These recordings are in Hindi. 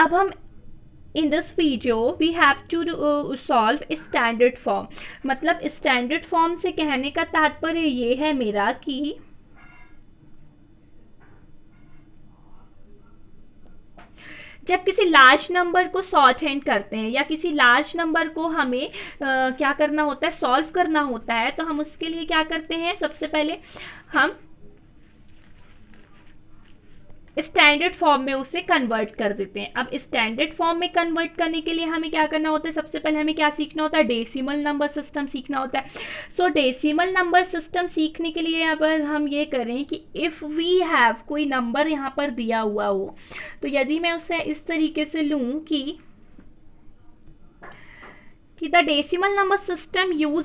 अब हम in this video we have to solve standard form. मतलब स्टैंडर्ड फॉर्म से कहने का तात्पर्य ये है मेरा कि जब किसी लार्ज नंबर को शॉर्ट हैंड करते हैं या किसी लार्ज नंबर को हमें क्या करना होता है, सॉल्व करना होता है, तो हम उसके लिए क्या करते हैं, सबसे पहले हम स्टैंडर्ड फॉर्म में उसे कन्वर्ट कर देते हैं। अब स्टैंडर्ड फॉर्म में कन्वर्ट करने के लिए हमें क्या करना होता है, सबसे पहले हमें क्या सीखना होता है, डेसिमल नंबर सिस्टम सीखना होता है। सो डेसिमल नंबर सिस्टम सीखने के लिए अगर हम ये करें कि इफ़ वी हैव कोई नंबर यहाँ पर दिया हुआ हो, तो यदि मैं उसे इस तरीके से लूँ कि the decimal number system use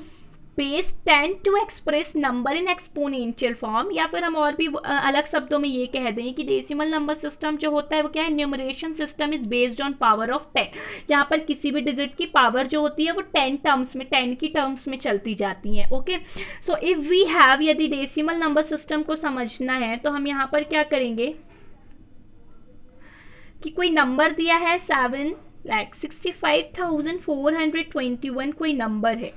base 10 to express number in exponential form, या फिर हम और भी अलग शब्दों में ये कह दें कि डेसिमल नंबर सिस्टम जो होता है वो क्या है, numeration system is based on power of 10, जहाँ पर किसी भी डिजिट की पावर जो होती है वो 10 टर्म्स में, 10 की टर्म्स में चलती जाती है। Okay, so if we have, यदि डेसिमल नंबर सिस्टम को समझना है तो हम यहाँ पर क्या करेंगे कि कोई नंबर दिया है 7,65,421 कोई नंबर है,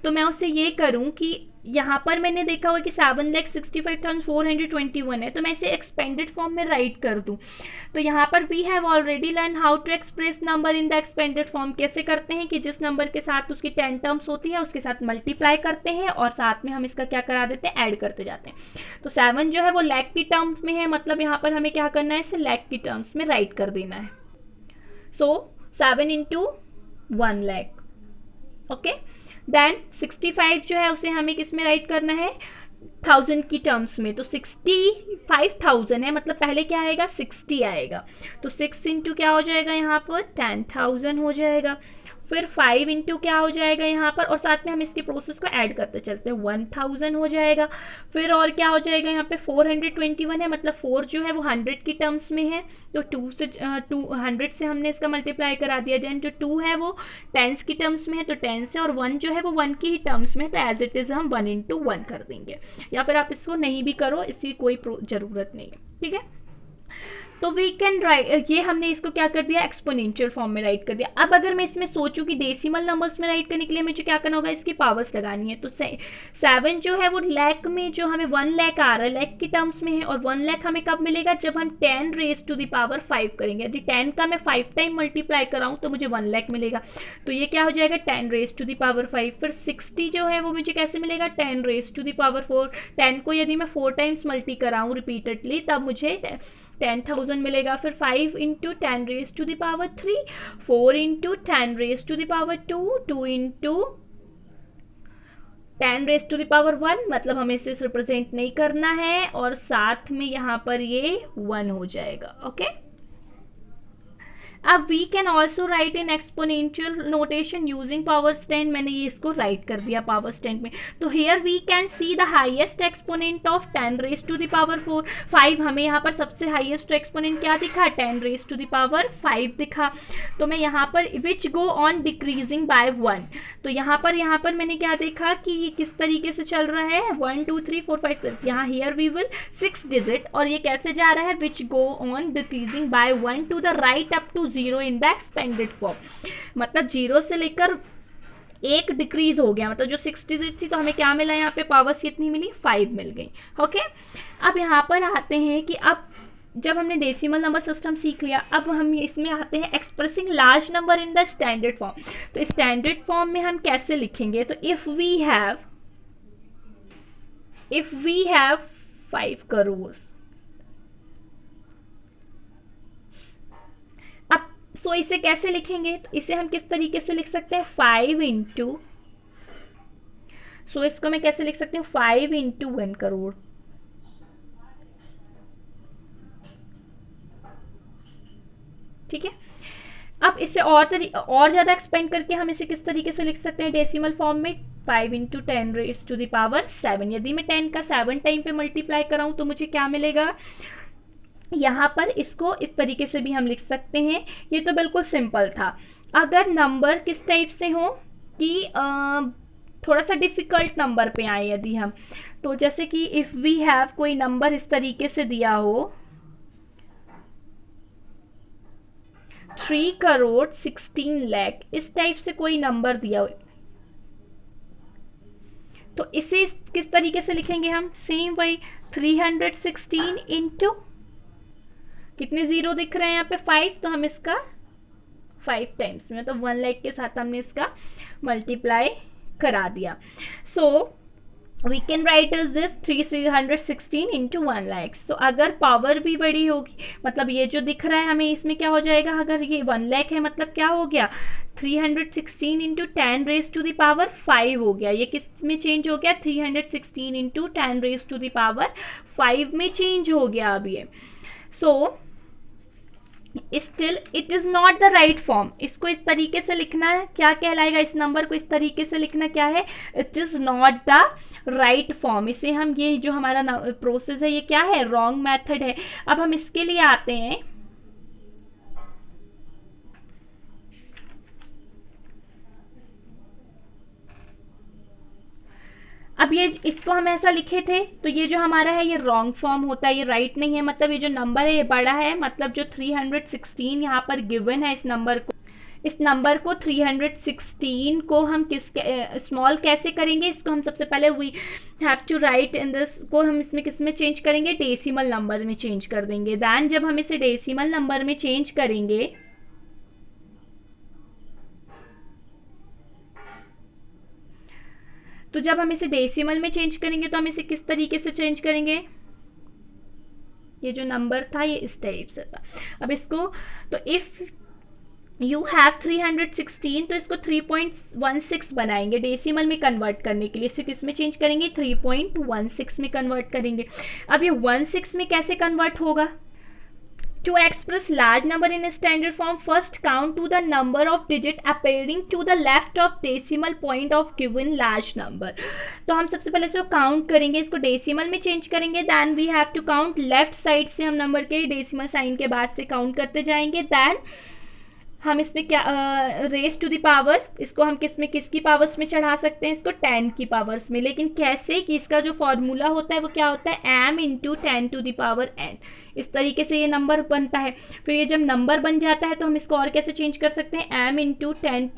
तो मैं उससे ये करूं कि यहाँ पर मैंने देखा हुआ कि 7,65,421 है, तो मैं इसे एक्सपेंडेड फॉर्म में राइट कर दूं। तो यहाँ पर we have already learn how to express number in the expanded form. कैसे करते हैं कि जिस नंबर के साथ उसकी 10 टर्म्स होती है उसके साथ मल्टीप्लाई करते हैं और साथ में हम इसका क्या करा देते हैं, ऐड करते जाते हैं। तो 7 जो है वो लैख की टर्म्स में है, मतलब यहाँ पर हमें क्या करना है, इसे लैख की टर्म्स में राइट कर देना है। सो 7 इंटू 1 लैख। ओके, देन 65 जो है उसे हमें किस में राइट करना है, 1000 की टर्म्स में। तो 65,000 है, मतलब पहले क्या आएगा, 60 आएगा। तो 6 इंटू क्या हो जाएगा यहाँ पर, 10,000 हो जाएगा। फिर 5 इंटू क्या हो जाएगा यहाँ पर, और साथ में हम इसके प्रोसेस को ऐड करते चलते हैं, 1000 हो जाएगा। फिर और क्या हो जाएगा यहाँ पे, 421 है, मतलब 4 जो है वो 100 की टर्म्स में है, तो 200 से हमने इसका मल्टीप्लाई करा दिया। देन जो 2 है वो 10 की टर्म्स में है, तो 10 से, और 1 जो है वो 1 की ही टर्म्स में है, तो एज इट इज़ हम 1 इंटू 1 कर देंगे, या फिर आप इसको नहीं भी करो, इसकी कोई ज़रूरत नहीं है। ठीक है, तो वी कैन राइट, ये हमने इसको क्या कर दिया, एक्सपोनेंशियल फॉर्म में राइट कर दिया। अब अगर मैं इसमें सोचूं कि डेसिमल नंबर्स में राइट करने के लिए मुझे क्या करना होगा, इसकी पावर्स लगानी है। तो 7 जो है वो लैख में, जो हमें 1 लैख आ रहा है, लैख की टर्म्स में है, और 1 लैख हमें कब मिलेगा, जब हम 10 रेज टू द पावर 5 करेंगे। यदि 10 का मैं 5 टाइम मल्टीप्लाई कराऊँ तो मुझे 1 लैख मिलेगा, तो ये क्या हो जाएगा, 10 रेज टू द पावर 5। फिर 60 जो है वो मुझे कैसे मिलेगा, 10 रेज टू द पावर 4। 10 को यदि मैं 4 टाइम्स मल्टी कराऊँ रिपीटेडली, तब मुझे 10,000 मिलेगा। फिर 5 into 10 raise to the power 3, 4 into 10 raise to the power 2, 2 into 10 raise to the power 1, मतलब हमें इसे रिप्रेजेंट नहीं करना है, और साथ में यहाँ पर ये 1 हो जाएगा। ओके, अब we can also write in exponential notation using power stand. मैंने ये इसको राइट कर दिया पावर स्टैंड में। तो here we can see the highest exponent of 10 raise to the power 4, 5। हमें यहाँ पर सबसे हाईएस्ट एक्सपोनेंट क्या दिखा, 10 रेज टू द पावर 5 दिखा। तो मैं यहाँ पर विच गो ऑन डिक्रीजिंग बाय 1, तो यहाँ पर मैंने क्या देखा कि ये किस तरीके से चल रहा है, 1 2 3 4 5 6, यहाँ हेयर वी विल 6 डिजिट, और ये कैसे जा रहा है, which go on decreasing by 1 to the right up to 0 in the expanded form. मतलब 0 से लेकर 1 डिक्रीज हो गया, मतलब जो 6 डिजिट थी तो हमें क्या मिला, यहाँ पे पावर्स कितनी मिली, 5 मिल गई। ओके, अब यहाँ पर आते हैं कि अब जब हमने डेसिमल नंबर सिस्टम सीख लिया, अब हम इसमें आते हैं expressing large number in the standard form. तो स्टैंडर्ड फॉर्म में हम कैसे लिखेंगे, तो इफ वी हैव 5 करोड़, अब सो इसे कैसे लिखेंगे, तो इसे हम किस तरीके से लिख सकते हैं, 5 इंटू, सो इसको मैं कैसे लिख सकती हूँ, 5 इंटू 1 करोड़। ठीक है, अब इसे और ज़्यादा एक्सपेंड करके हम इसे किस तरीके से लिख सकते हैं डेसिमल फॉर्म में, 5 into 10 raise to the power 7। यदि मैं 10 का 7 टाइम पे मल्टीप्लाई कराऊँ तो मुझे क्या मिलेगा, यहाँ पर इसको इस तरीके से भी हम लिख सकते हैं। ये तो बिल्कुल सिंपल था। अगर नंबर किस टाइप से हो कि थोड़ा सा डिफ़िकल्ट नंबर पे आए यदि हम, तो जैसे कि इफ़ वी हैव कोई नंबर इस तरीके से दिया हो 3,16,00,000 इस टाइप से कोई नंबर दिया हो, तो इसे किस तरीके से लिखेंगे हम? सेम वही 316 इंटू कितने जीरो दिख रहे हैं यहाँ पे 5, तो हम इसका 5 टाइम्स में, मतलब 1 लाख के साथ हमने इसका मल्टीप्लाई करा दिया. So we can write is this 316 into 1 lakh. तो अगर पावर भी बड़ी होगी, मतलब ये जो दिख रहा है हमें इसमें क्या हो जाएगा, अगर ये 1 लाख है मतलब क्या हो गया 316 into 10 raise to the power 5 हो गया. ये किस में चेंज हो गया? 316 into 10 raise to the power 5 में चेंज हो गया अब ये. So still it is not the right form. इसको इस तरीके से लिखना है, क्या कहलाएगा? इस नंबर को इस तरीके से लिखना क्या है? It is not the right form. इसे हम, ये जो हमारा प्रोसेस है ये क्या है? रॉन्ग मेथड है. अब हम इसके लिए आते हैं. अब ये इसको हम ऐसा लिखे थे तो ये जो हमारा है ये रॉन्ग फॉर्म होता है, ये राइट नहीं है. मतलब ये जो नंबर है ये बड़ा है, मतलब जो 316 यहाँ पर गिवन है इस नंबर को 316 को हम किस स्मॉल कैसे करेंगे? इसको हम सबसे पहले we have to write in this को हम इसमें किस में चेंज करेंगे? डेसिमल नंबर में चेंज कर देंगे. दैन जब हम इसे डेसिमल नंबर में चेंज करेंगे तो जब हम इसे डेसिमल में चेंज करेंगे तो हम इसे किस तरीके से चेंज करेंगे? ये जो नंबर था ये इस टाइप से था. अब इसको, तो इफ यू हैव 316 तो इसको 3.16 बनाएंगे डेसिमल में कन्वर्ट करने के लिए. इसे किस में चेंज करेंगे? 3.16 में कन्वर्ट करेंगे. अब ये 16 में कैसे कन्वर्ट होगा? To express large number in a standard form, first count to the number of digit appearing to the left of decimal point of given large number. तो हम सबसे पहले इसको काउंट करेंगे, इसको डेसिमल में चेंज करेंगे. Then we have to count left side से, हम नंबर के डेसिमल साइन के बाद से काउंट करते जाएंगे. दैन हम इसमें क्या रेस टू द पावर, इसको हम किसकी पावर्स में चढ़ा सकते हैं? इसको 10 की पावर्स में. लेकिन कैसे? कि इसका जो फॉर्मूला होता है वो क्या होता है? m into 10 to the power n. इस तरीके से ये नंबर बनता है. फिर ये जब नंबर बन जाता है तो हम इसको और कैसे चेंज कर सकते हैं? m into 10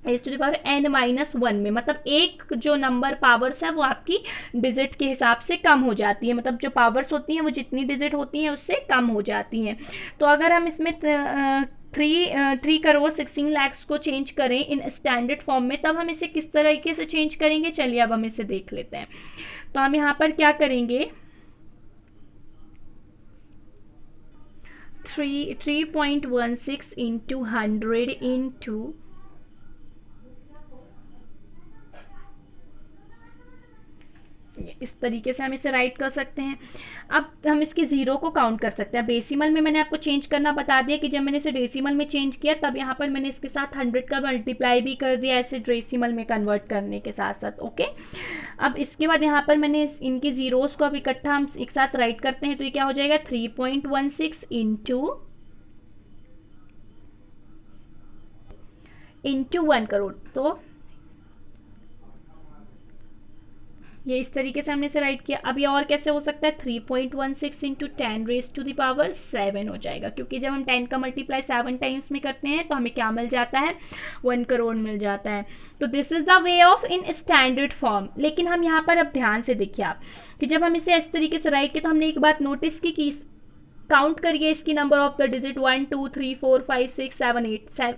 raise to the power n minus 1 में. मतलब एक जो नंबर पावर्स है वो आपकी डिजिट के हिसाब से कम हो जाती है, मतलब जो पावर्स होती हैं वो जितनी डिजिट होती हैं उससे कम हो जाती हैं. तो अगर हम इसमें 3,16,00,000 को चेंज करें इन स्टैंडर्ड फॉर्म में, तब हम इसे किस तरीके से चेंज करेंगे? चलिए अब हम इसे देख लेते हैं. तो हम यहाँ पर क्या करेंगे? 3.16 इंटू 100 इंटू इस तरीके से हम इसे राइट कर सकते हैं. अब हम इसके जीरो को काउंट कर सकते हैं. डेसिमल में मैंने आपको चेंज करना बता दिया कि जब मैंने इसे डेसिमल में चेंज किया तब यहाँ पर मैंने इसके साथ 100 का मल्टीप्लाई भी कर दिया ऐसे डेसिमल में कन्वर्ट करने के साथ साथ. ओके. अब इसके बाद यहाँ पर मैंने इनकी जीरोस को अब इकट्ठा हम एक साथ राइट करते हैं तो ये क्या हो जाएगा? 3.16 इंटू 1 करोड़. तो ये इस तरीके से हमने इसे राइट किया. अब ये और कैसे हो सकता है? 3.16 into 10 raise to the power 7 हो जाएगा, क्योंकि जब हम 10 का मल्टीप्लाई 7 टाइम्स में करते हैं तो हमें क्या मिल जाता है? 1 करोड़ मिल जाता है. तो this is the way of in standard form. लेकिन हम यहाँ पर अब ध्यान से देखिए आप कि जब हम इसे इस तरीके से राइट किया तो हमने एक बात नोटिस की कि काउंट करिए इसकी नंबर ऑफ द डिजिट 1 2 3 4 5 6 7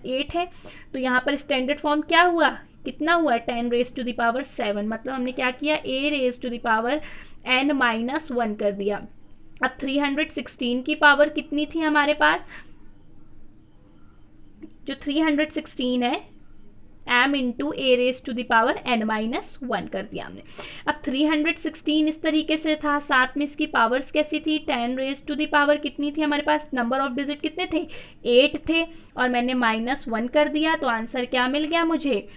8 है. तो यहाँ पर स्टैंडर्ड फॉर्म क्या हुआ? कितना हुआ? 10 रेज टू द पावर 7. मतलब हमने क्या किया? a raise to the power n minus 1 कर दिया. अब 316 की पावर कितनी थी हमारे पास? जो 316 है m into a raise to the power n minus 1 कर दिया हमने. अब 316 इस तरीके से था, साथ में इसकी पावर्स कैसी थी? 10 रेज टू द पावर कितनी थी हमारे पास? नंबर ऑफ डिजिट कितने थे? 8 थे, और मैंने माइनस 1 कर दिया. तो आंसर क्या मिल गया मुझे?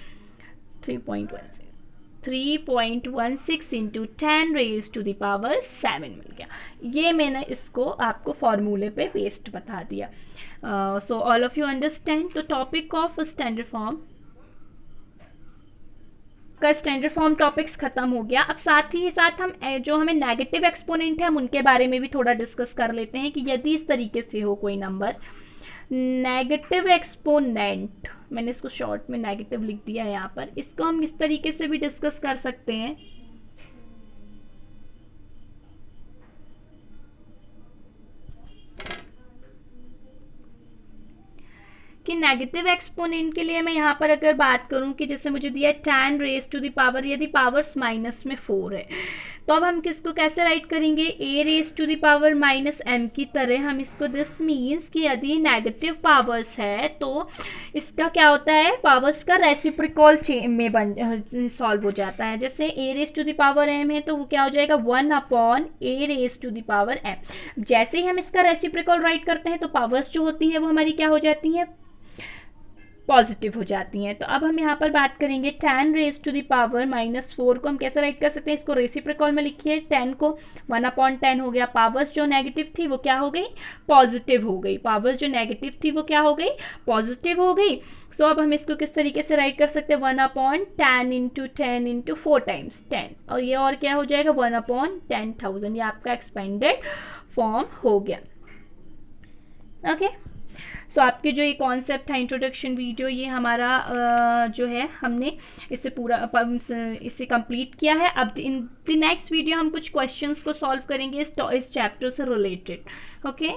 3.16 into 10 raise to the power 7 मिल गया. ये मैंने इसको आपको फॉर्मूले पे पेस्ट बता दिया. So all of you understand. तो टॉपिक ऑफ स्टैंडर्ड फॉर्म का स्टैंडर्ड फॉर्म टॉपिक्स खत्म हो गया. अब साथ ही साथ हम जो हमें नेगेटिव एक्सपोनेंट है हम उनके बारे में भी थोड़ा डिस्कस कर लेते हैं कि यदि इस तरीके से हो कोई नंबर नेगेटिव एक्सपोनेंट, मैंने इसको शॉर्ट में नेगेटिव लिख दिया है यहाँ पर, इसको हम इस तरीके से भी डिस्कस कर सकते हैं कि नेगेटिव एक्सपोनेंट के लिए मैं यहाँ पर अगर बात करूँ कि जैसे मुझे दिया है 10 रेज टू द पावर, यदि पावर्स माइनस में 4 है, तो अब हम किसको कैसे राइट करेंगे, a raise to the power minus m की तरह हम इसको, दिस मीन्स कि यदि नेगेटिव पावर्स है तो इसका क्या होता है, पावर्स का रेसिप्रोकल में सॉल्व हो जाता है। जैसे a raise to the power m है तो वो क्या हो जाएगा 1 upon a raise to the power m। जैसे ही हम इसका रेसिप्रोकल राइट करते हैं तो पावर्स जो होती हैं वो हमारी क्या हो जाती हैं, पॉजिटिव हो जाती हैं। तो अब हम यहाँ पर बात करेंगे 10 raise to the power minus 4 को हम कैसे राइट कर सकते हैं, इसको रेसिप्रोकल में लिखिए, 10 को 1 अपॉन 10 हो गया, पावर्स जो नेगेटिव थी वो क्या हो गई, पॉजिटिव हो गई, पावर्स जो नेगेटिव थी वो क्या हो गई, पॉजिटिव हो गई। सो अब हम इसको किस तरीके से राइट कर सकते हैं, 1 अपॉन 10 इंटू 10 इंटू 4 टाइम्स 10, और ये और क्या हो जाएगा 1 अपॉन 10,000, ये आपका एक्सपेंडेड फॉर्म हो गया। ओके सो आपके जो ये कॉन्सेप्ट था इंट्रोडक्शन वीडियो, ये हमारा जो है हमने इससे पूरा इसे कंप्लीट किया है। अब इन द नेक्स्ट वीडियो हम कुछ क्वेश्चंस को सॉल्व करेंगे इस चैप्टर से रिलेटेड। ओके